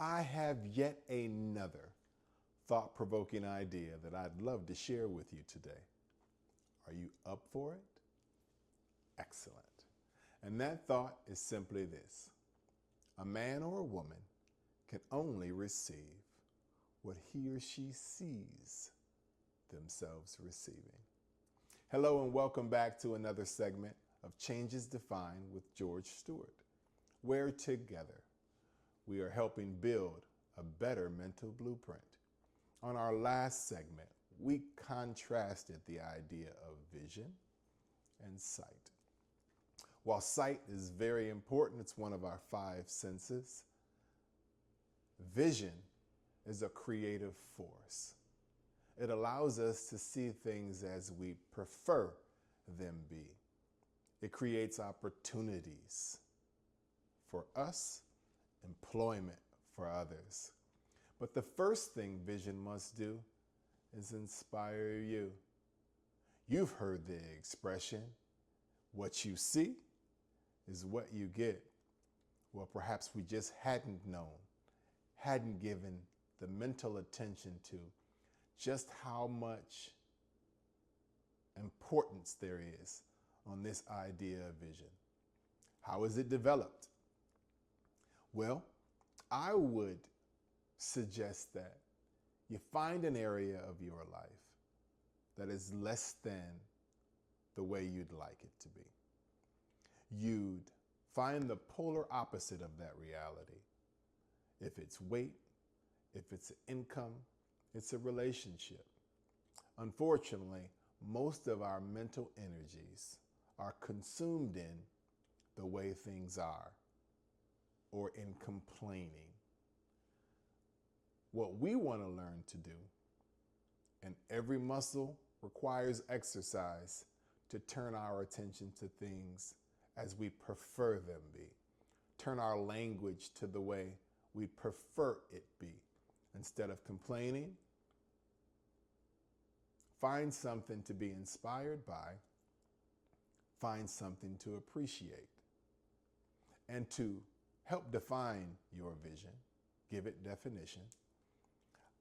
I have yet another thought-provoking idea that I'd love to share with you today. Are you up for it? Excellent. And that thought is simply this: a man or a woman can only receive what he or she sees themselves receiving. Hello and welcome back to another segment of Changes Defined with George Stewart, where together we are helping build a better mental blueprint. On our last segment, we contrasted the idea of vision and sight. While sight is very important, it's one of our five senses, vision is a creative force. It allows us to see things as we prefer them be. It creates opportunities for us, employment for others. But the first thing vision must do is inspire you. You've heard the expression, what you see is what you get. Well, perhaps we just hadn't known, hadn't given the mental attention to just how much importance there is on this idea of vision. How is it developed? Well, I would suggest that you find an area of your life that is less than the way you'd like it to be. You'd find the polar opposite of that reality. If it's weight, if it's income, it's a relationship. Unfortunately, most of our mental energies are consumed in the way things are or in complaining. What we want to learn to do, and every muscle requires exercise to turn our attention to things as we prefer them be. Turn our language to the way we prefer it be. Instead of complaining, find something to be inspired by, find something to appreciate. And to help define your vision, give it definition,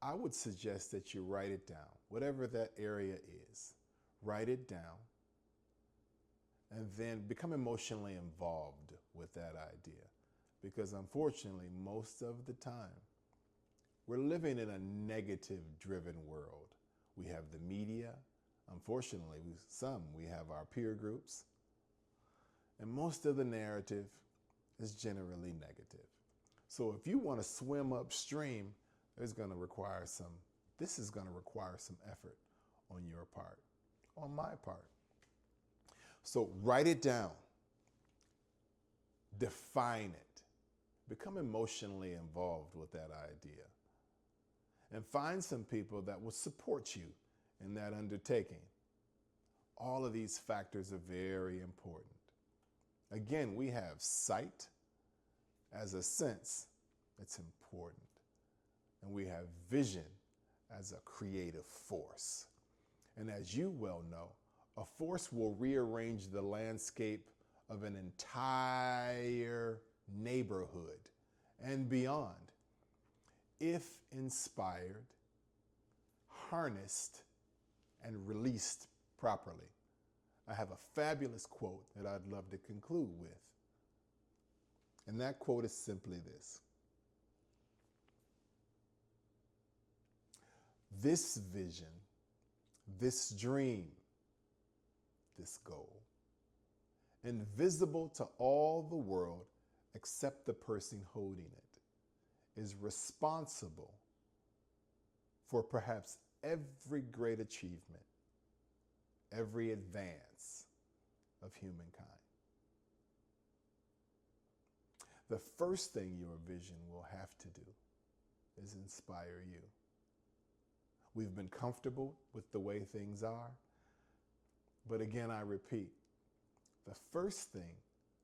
I would suggest that you write it down, whatever that area is. Write it down and then become emotionally involved with that idea. Because unfortunately, most of the time, we're living in a negative-driven world. We have the media. Unfortunately, we have our peer groups. And most of the narrative is generally negative. So if you want to swim upstream, this is going to require some effort on your part, on my part. So write it down, define it, become emotionally involved with that idea, and find some people that will support you in that undertaking. All of these factors are very important. Again, we have sight as a sense that's important. And we have vision as a creative force. And as you well know, a force will rearrange the landscape of an entire neighborhood and beyond if inspired, harnessed, and released properly. I have a fabulous quote that I'd love to conclude with. And that quote is simply this: this vision, this dream, this goal, invisible to all the world except the person holding it, is responsible for perhaps every great achievement, every advance of humankind. The first thing your vision will have to do is inspire you. We've been comfortable with the way things are. But again, I repeat, the first thing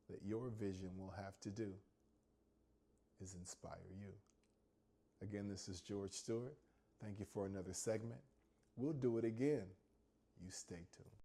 that your vision will have to do is inspire you. Again, this is George Stewart. Thank you for another segment. We'll do it again. You stay tuned.